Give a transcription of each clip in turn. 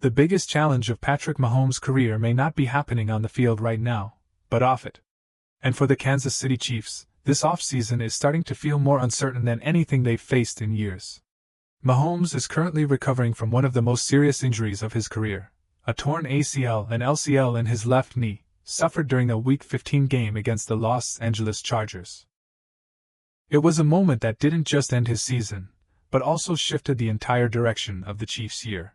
The biggest challenge of Patrick Mahomes' career may not be happening on the field right now, but off it. And for the Kansas City Chiefs, this offseason is starting to feel more uncertain than anything they've faced in years. Mahomes is currently recovering from one of the most serious injuries of his career, a torn ACL and LCL in his left knee, suffered during a Week 15 game against the Los Angeles Chargers. It was a moment that didn't just end his season, but also shifted the entire direction of the Chiefs' year.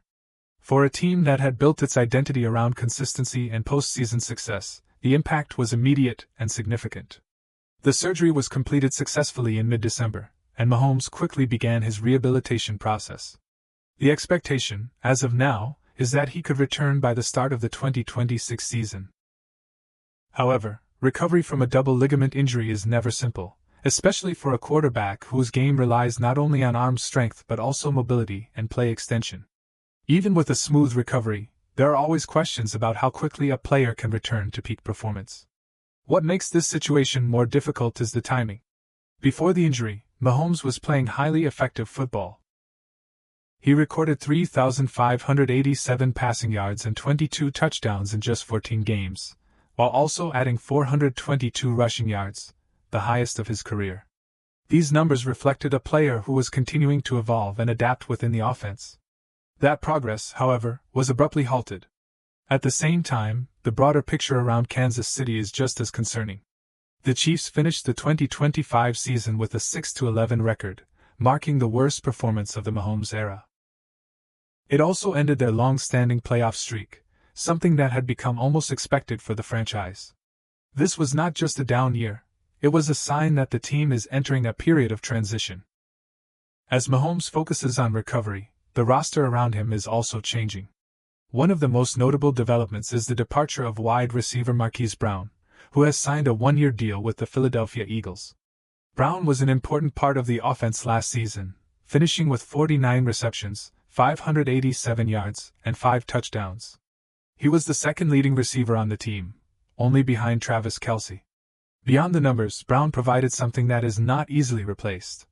For a team that had built its identity around consistency and postseason success, the impact was immediate and significant. The surgery was completed successfully in mid-December, and Mahomes quickly began his rehabilitation process. The expectation, as of now, is that he could return by the start of the 2026 season. However, recovery from a double ligament injury is never simple, especially for a quarterback whose game relies not only on arm strength but also mobility and play extension. Even with a smooth recovery, there are always questions about how quickly a player can return to peak performance. What makes this situation more difficult is the timing. Before the injury, Mahomes was playing highly effective football. He recorded 3,587 passing yards and 22 touchdowns in just 14 games, while also adding 422 rushing yards, the highest of his career. These numbers reflected a player who was continuing to evolve and adapt within the offense. That progress, however, was abruptly halted. At the same time, the broader picture around Kansas City is just as concerning. The Chiefs finished the 2025 season with a 6-11 record, marking the worst performance of the Mahomes era. It also ended their long-standing playoff streak, something that had become almost expected for the franchise. This was not just a down year, it was a sign that the team is entering a period of transition. As Mahomes focuses on recovery, the roster around him is also changing. One of the most notable developments is the departure of wide receiver Marquise Brown, who has signed a one-year deal with the Philadelphia Eagles. Brown was an important part of the offense last season, finishing with 49 receptions, 587 yards, and 5 touchdowns. He was the second leading receiver on the team, only behind Travis Kelce. Beyond the numbers, Brown provided something that is not easily replaced: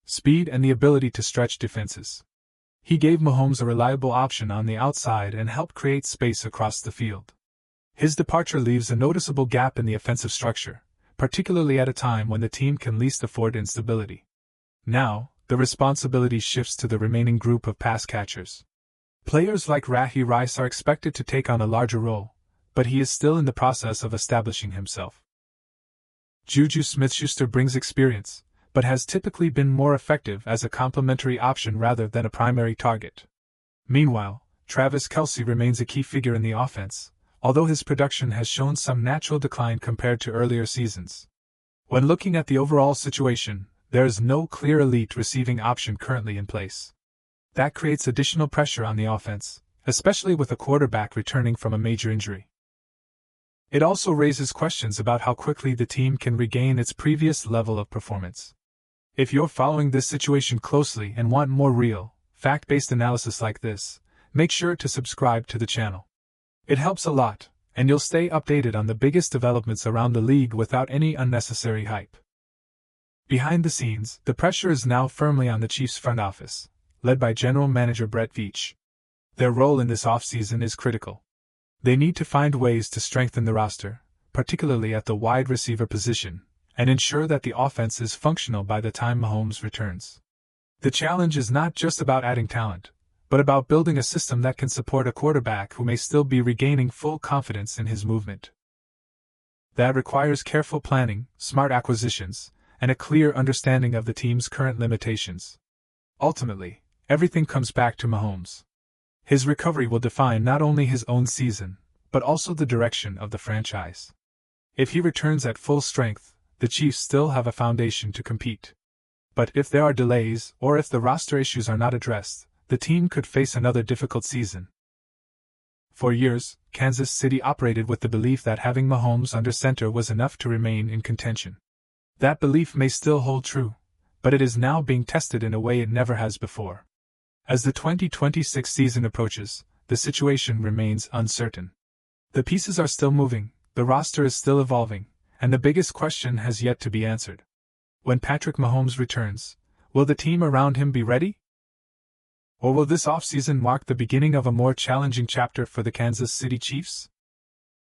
speed and the ability to stretch defenses. He gave Mahomes a reliable option on the outside and helped create space across the field. His departure leaves a noticeable gap in the offensive structure, particularly at a time when the team can least afford instability. Now, the responsibility shifts to the remaining group of pass catchers. Players like Rahi Rice are expected to take on a larger role, but he is still in the process of establishing himself. Juju Smith-Schuster brings experience, but has typically been more effective as a complementary option rather than a primary target. Meanwhile, Travis Kelce remains a key figure in the offense, although his production has shown some natural decline compared to earlier seasons. When looking at the overall situation, there is no clear elite receiving option currently in place. That creates additional pressure on the offense, especially with a quarterback returning from a major injury. It also raises questions about how quickly the team can regain its previous level of performance. If you're following this situation closely and want more real, fact-based analysis like this, make sure to subscribe to the channel. It helps a lot, and you'll stay updated on the biggest developments around the league without any unnecessary hype. Behind the scenes, the pressure is now firmly on the Chiefs' front office, led by General Manager Brett Veach. Their role in this offseason is critical. They need to find ways to strengthen the roster, particularly at the wide receiver position, and ensure that the offense is functional by the time Mahomes returns. The challenge is not just about adding talent, but about building a system that can support a quarterback who may still be regaining full confidence in his movement. That requires careful planning, smart acquisitions, and a clear understanding of the team's current limitations. Ultimately, everything comes back to Mahomes. His recovery will define not only his own season, but also the direction of the franchise. If he returns at full strength, the Chiefs still have a foundation to compete. But if there are delays, or if the roster issues are not addressed, the team could face another difficult season. For years, Kansas City operated with the belief that having Mahomes under center was enough to remain in contention. That belief may still hold true, but it is now being tested in a way it never has before. As the 2026 season approaches, the situation remains uncertain. The pieces are still moving, the roster is still evolving, and the biggest question has yet to be answered. When Patrick Mahomes returns, will the team around him be ready? Or will this offseason mark the beginning of a more challenging chapter for the Kansas City Chiefs?